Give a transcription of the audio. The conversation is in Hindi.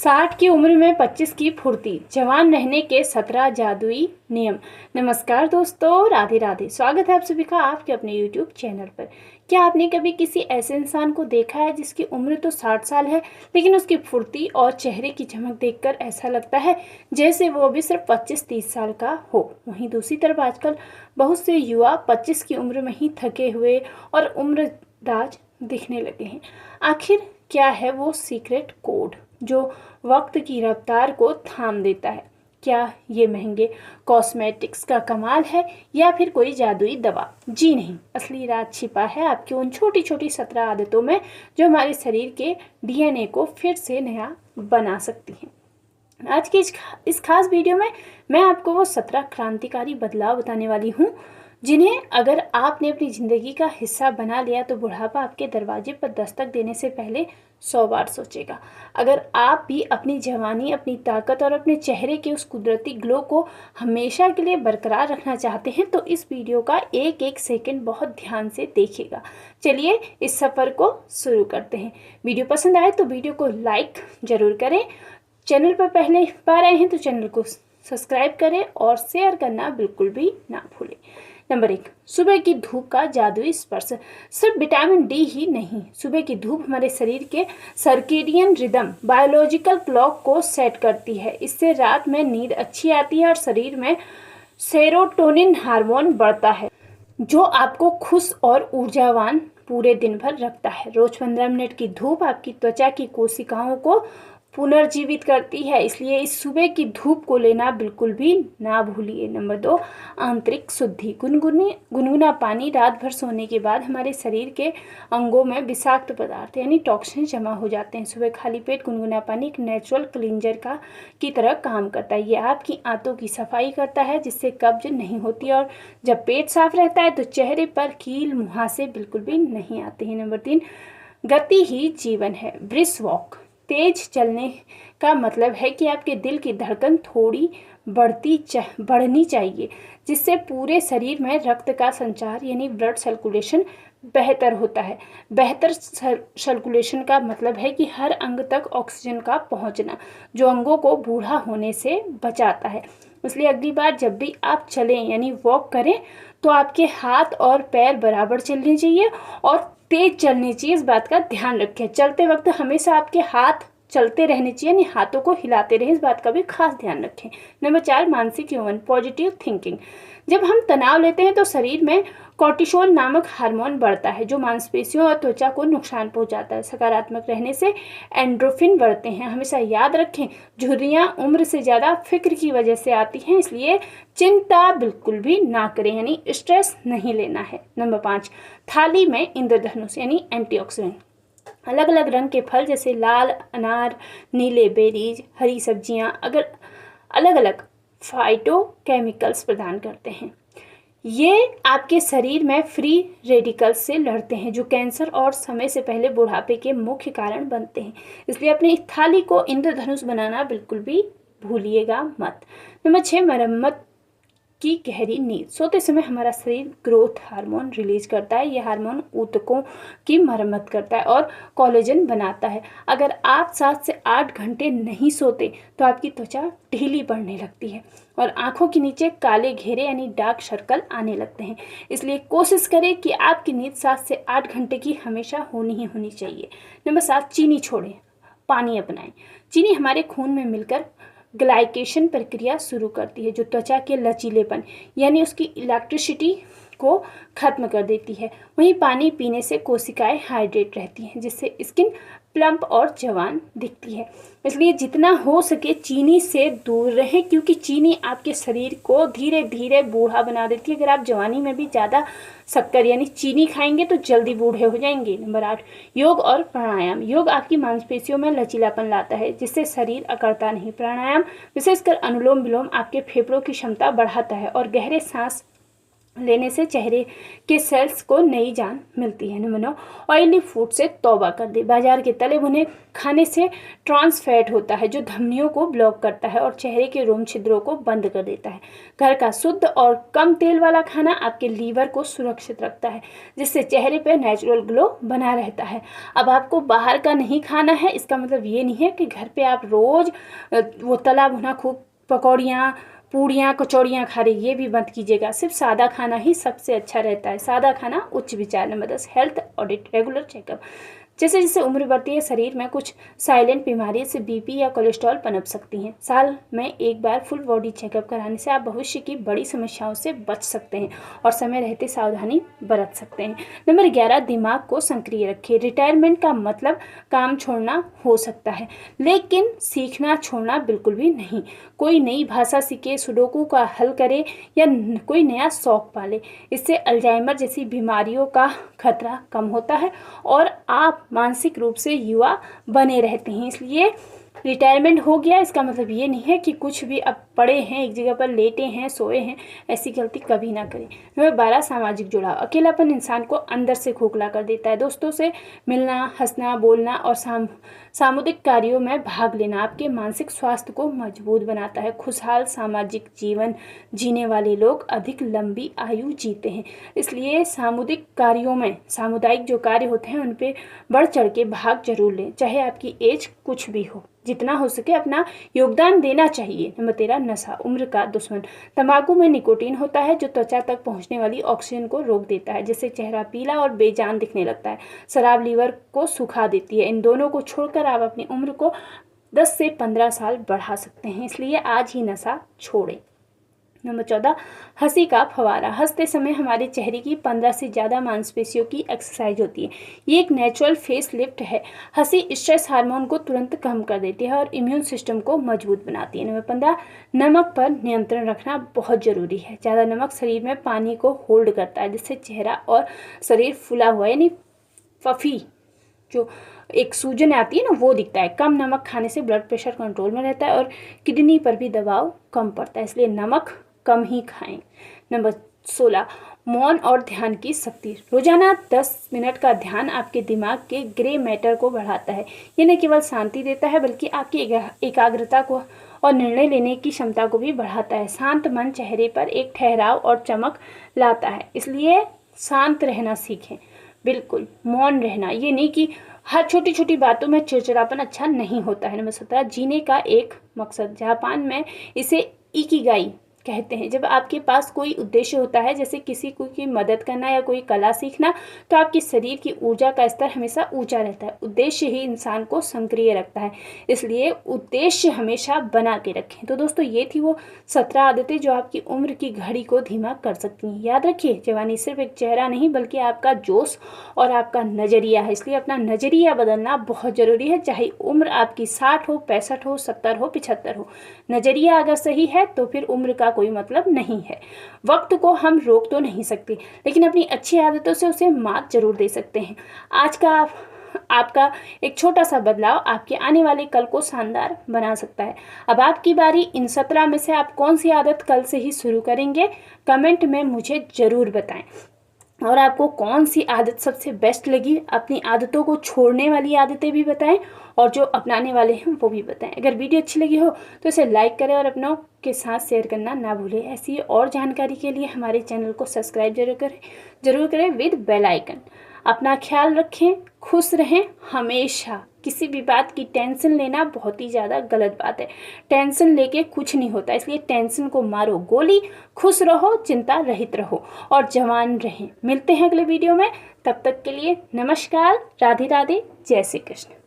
60 की उम्र में 25 की फुर्ती, जवान रहने के 17 जादुई नियम। नमस्कार दोस्तों, राधे राधे। स्वागत है आप सभी का आपके अपने YouTube चैनल पर। क्या आपने कभी किसी ऐसे इंसान को देखा है जिसकी उम्र तो 60 साल है, लेकिन उसकी फुर्ती और चेहरे की चमक देखकर ऐसा लगता है जैसे वो अभी सिर्फ 25-30 साल का हो। वहीं दूसरी तरफ आजकल बहुत से युवा 25 की उम्र में ही थके हुए और उम्रदराज दिखने लगे हैं। आखिर क्या है वो सीक्रेट कोड जो वक्त की रफ्तार को थाम देता है? क्या ये महंगे कॉस्मेटिक्स का कमाल है या फिर कोई जादुई दवा? जी नहीं, असली राज छिपा है आपकी उन छोटी छोटी 17 आदतों में जो हमारे शरीर के डीएनए को फिर से नया बना सकती हैं। आज की इस खास वीडियो में मैं आपको वो 17 क्रांतिकारी बदलाव बताने वाली हूँ जिन्हें अगर आपने अपनी ज़िंदगी का हिस्सा बना लिया तो बुढ़ापा आपके दरवाजे पर दस्तक देने से पहले 100 बार सोचेगा। अगर आप भी अपनी जवानी, अपनी ताकत और अपने चेहरे के उस कुदरती ग्लो को हमेशा के लिए बरकरार रखना चाहते हैं तो इस वीडियो का एक एक सेकंड बहुत ध्यान से देखिएगा। चलिए इस सफ़र को शुरू करते हैं। वीडियो पसंद आए तो वीडियो को लाइक ज़रूर करें। चैनल पर पहले बार आए हैं तो चैनल को सब्सक्राइब करें और शेयर करना बिल्कुल भी ना भूलें। नंबर 1, सुबह की धूप का जादुई स्पर्श। सिर्फ विटामिन डी ही नहीं, सुबह की धूप हमारे शरीर के सर्केडियन रिदम, बायोलॉजिकल क्लॉक को सेट करती है। इससे रात में नींद अच्छी आती है और शरीर में सेरोटोनिन हार्मोन बढ़ता है जो आपको खुश और ऊर्जावान पूरे दिन भर रखता है। रोज 15 मिनट की धूप आपकी त्वचा की कोशिकाओं को पुनर्जीवित करती है, इसलिए इस सुबह की धूप को लेना बिल्कुल भी ना भूलिए। नंबर 2, आंतरिक शुद्धि। गुनगुना पानी। रात भर सोने के बाद हमारे शरीर के अंगों में विषाक्त पदार्थ यानी टॉक्सिन जमा हो जाते हैं। सुबह खाली पेट गुनगुना पानी एक नेचुरल क्लींजर की तरह काम करता है। ये आपकी आंतों की सफाई करता है जिससे कब्ज नहीं होती और जब पेट साफ रहता है तो चेहरे पर कील मुहासे बिल्कुल भी नहीं आते हैं। नंबर 3, गति ही जीवन है। Brisk walk. तेज चलने का मतलब है कि आपके दिल की धड़कन थोड़ी बढ़नी चाहिए, जिससे पूरे शरीर में रक्त का संचार यानी ब्लड सर्कुलेशन बेहतर होता है। बेहतर सर्कुलेशन का मतलब है कि हर अंग तक ऑक्सीजन का पहुंचना, जो अंगों को बूढ़ा होने से बचाता है। इसलिए अगली बार जब भी आप चलें यानी वॉक करें तो आपके हाथ और पैर बराबर चलने चाहिए और तेज चलनी चाहिए। इस बात का ध्यान रखें। चलते वक्त हमेशा आपके हाथ चलते रहने चाहिए, यानी हाथों को हिलाते रहें। इस बात का भी खास ध्यान रखें। नंबर 4, मानसिक यौवन, पॉजिटिव थिंकिंग। जब हम तनाव लेते हैं तो शरीर में कॉर्टिसोल नामक हार्मोन बढ़ता है जो मांसपेशियों और त्वचा को नुकसान पहुंचाता है। सकारात्मक रहने से एंड्रोफिन बढ़ते हैं। हमेशा याद रखें, झुर्रियां उम्र से ज़्यादा फिक्र की वजह से आती हैं, इसलिए चिंता बिल्कुल भी ना करें, यानी स्ट्रेस नहीं लेना है। नंबर 5, थाली में इंद्रधनुष यानी एंटीऑक्सीडेंट। अलग अलग रंग के फल जैसे लाल अनार, नीले बेरीज, हरी सब्जियां अगर अलग अलग फाइटोकेमिकल्स प्रदान करते हैं। ये आपके शरीर में फ्री रेडिकल्स से लड़ते हैं जो कैंसर और समय से पहले बुढ़ापे के मुख्य कारण बनते हैं। इसलिए अपनी थाली को इंद्रधनुष बनाना बिल्कुल भी भूलिएगा मत। नंबर 6, मरम्मत की गहरी नींद। सोते समय हमारा शरीर ग्रोथ हार्मोन रिलीज करता है। यह हार्मोन ऊतकों की मरम्मत करता है और कोलेजन बनाता है। अगर आप 7 से 8 घंटे नहीं सोते तो आपकी त्वचा ढीली पड़ने लगती है और आंखों के नीचे काले घेरे यानी डार्क सर्कल आने लगते हैं। इसलिए कोशिश करें कि आपकी नींद 7 से 8 घंटे की हमेशा होनी ही होनी चाहिए। नंबर 7, चीनी छोड़ें, पानी अपनाएं। चीनी हमारे खून में मिलकर ग्लाइकेशन प्रक्रिया शुरू करती है जो त्वचा के लचीलेपन यानी उसकी इलेक्ट्रिसिटी को खत्म कर देती है। वहीं पानी पीने से कोशिकाएं हाइड्रेट रहती हैं जिससे स्किन प्लम्प और जवान दिखती है। इसलिए जितना हो सके चीनी से दूर रहें क्योंकि चीनी आपके शरीर को धीरे धीरे बूढ़ा बना देती है। अगर आप जवानी में भी ज़्यादा शक्कर यानी चीनी खाएंगे तो जल्दी बूढ़े हो जाएंगे। नंबर 8, योग और प्राणायाम। योग आपकी मांसपेशियों में लचीलापन लाता है जिससे शरीर अकड़ता नहीं। प्राणायाम विशेषकर अनुलोम विलोम आपके फेफड़ों की क्षमता बढ़ाता है और गहरे सांस लेने से चेहरे के सेल्स को नई जान मिलती है। नंबर 9, ऑयली फूड से तौबा कर दे। बाजार के तले भुने खाने से ट्रांस फैट होता है जो धमनियों को ब्लॉक करता है और चेहरे के रोम छिद्रों को बंद कर देता है। घर का शुद्ध और कम तेल वाला खाना आपके लीवर को सुरक्षित रखता है, जिससे चेहरे पर नेचुरल ग्लो बना रहता है। अब आपको बाहर का नहीं खाना है, इसका मतलब ये नहीं है कि घर पे आप रोज़ वो तला भुना खूब पकौड़ियाँ, पूड़ियाँ, कचौड़ियाँ खा रही, ये भी बंद कीजिएगा। सिर्फ सादा खाना ही सबसे अच्छा रहता है। सादा खाना उच्च विचार। Number 10, health audit, regular checkup. जैसे जैसे उम्र बढ़ती है शरीर में कुछ साइलेंट बीमारी से बीपी या कोलेस्ट्रॉल पनप सकती हैं। साल में एक बार फुल बॉडी चेकअप कराने से आप भविष्य की बड़ी समस्याओं से बच सकते हैं और समय रहते सावधानी बरत सकते हैं। नंबर 11, दिमाग को सक्रिय रखें। रिटायरमेंट का मतलब काम छोड़ना हो सकता है, लेकिन सीखना छोड़ना बिल्कुल भी नहीं। कोई नई भाषा सीखे, सुडोकू का हल करे या कोई नया शौक पाले। इससे अल्जाइमर जैसी बीमारियों का खतरा कम होता है और आप मानसिक रूप से युवा बने रहते हैं। इसलिए रिटायरमेंट हो गया इसका मतलब ये नहीं है कि कुछ भी अब पड़े हैं एक जगह पर, लेटे हैं, सोए हैं। ऐसी गलती कभी ना करें। नंबर 12, सामाजिक जुड़ाव। अकेलापन इंसान को अंदर से खोखला कर देता है। दोस्तों से मिलना, हंसना, बोलना और सामुदायिक कार्यों में भाग लेना आपके मानसिक स्वास्थ्य को मजबूत बनाता है। खुशहाल सामाजिक जीवन जीने वाले लोग अधिक लंबी आयु जीते हैं। इसलिए सामुदायिक कार्यों में, सामुदायिक जो कार्य होते हैं उन पे बढ़ चढ़ के भाग जरूर लें, चाहे आपकी एज कुछ भी हो। जितना हो सके अपना योगदान देना चाहिए। नंबर 13, नशा, उम्र का दुश्मन। तंबाकू में निकोटीन होता है जो त्वचा तक पहुंचने वाली ऑक्सीजन को रोक देता है, जिससे चेहरा पीला और बेजान दिखने लगता है। शराब लीवर को सुखा देती है। इन दोनों को छोड़कर आप अपनी उम्र को 10 से 15 साल बढ़ा सकते हैं। इसलिए आज ही नशा छोड़ें। नंबर 14, हंसी का फवारा। हंसते समय हमारे चेहरे की 15 से ज़्यादा मांसपेशियों की एक्सरसाइज होती है। ये एक नेचुरल फेस लिफ्ट है। हंसी स्ट्रेस हार्मोन को तुरंत कम कर देती है और इम्यून सिस्टम को मजबूत बनाती है। नंबर 15, नमक पर नियंत्रण रखना बहुत ज़रूरी है। ज़्यादा नमक शरीर में पानी को होल्ड करता है, जिससे चेहरा और शरीर फुला हुआ यानी फफी जो एक सूजन आती है ना वो दिखता है। कम नमक खाने से ब्लड प्रेशर कंट्रोल में रहता है और किडनी पर भी दबाव कम पड़ता है, इसलिए नमक कम ही खाएं। नंबर 16, मौन और ध्यान की शक्ति। रोजाना 10 मिनट का ध्यान आपके दिमाग के ग्रे मैटर को बढ़ाता है। ये न केवल शांति देता है बल्कि आपकी एकाग्रता को और निर्णय लेने की क्षमता को भी बढ़ाता है। शांत मन चेहरे पर एक ठहराव और चमक लाता है, इसलिए शांत रहना सीखें। बिल्कुल मौन रहना, ये नहीं कि हर छोटी छोटी बातों में चिड़चिड़ापन अच्छा नहीं होता है। नंबर 17, जीने का एक मकसद। जापान में इसे इकिगाई कहते हैं। जब आपके पास कोई उद्देश्य होता है, जैसे किसी को की मदद करना या कोई कला सीखना, तो आपके शरीर की ऊर्जा का स्तर हमेशा ऊंचा रहता है। उद्देश्य ही इंसान को सक्रिय रखता है, इसलिए उद्देश्य हमेशा बना के रखें। तो दोस्तों ये थी वो 17 आदतें जो आपकी उम्र की घड़ी को धीमा कर सकती हैं। याद रखिए, जवानी सिर्फ एक चेहरा नहीं बल्कि आपका जोश और आपका नज़रिया है, इसलिए अपना नज़रिया बदलना बहुत ज़रूरी है। चाहे उम्र आपकी 60 हो, 65 हो, 70 हो, 75 हो, नज़रिया अगर सही है तो फिर उम्र का कोई मतलब नहीं है। वक्त को हम रोक तो नहीं सकते, लेकिन अपनी अच्छी आदतों से उसे मात जरूर दे सकते हैं। आज का आपका एक छोटा सा बदलाव आपके आने वाले कल को शानदार बना सकता है। अब आपकी बारी। इन 17 में से आप कौन सी आदत कल से ही शुरू करेंगे, कमेंट में मुझे जरूर बताएं। और आपको कौन सी आदत सबसे बेस्ट लगी, अपनी आदतों को छोड़ने वाली आदतें भी बताएं और जो अपनाने वाले हैं वो भी बताएं। अगर वीडियो अच्छी लगी हो तो इसे लाइक करें और अपनों के साथ शेयर करना ना भूलें। ऐसी और जानकारी के लिए हमारे चैनल को सब्सक्राइब जरूर करें विद बेल आइकन। अपना ख्याल रखें, खुश रहें हमेशा। किसी भी बात की टेंशन लेना बहुत ही ज़्यादा गलत बात है। टेंशन लेके कुछ नहीं होता, इसलिए टेंशन को मारो गोली। खुश रहो, चिंता रहित रहो और जवान रहें। मिलते हैं अगले वीडियो में, तब तक के लिए नमस्कार, राधे राधे, जय श्री कृष्ण।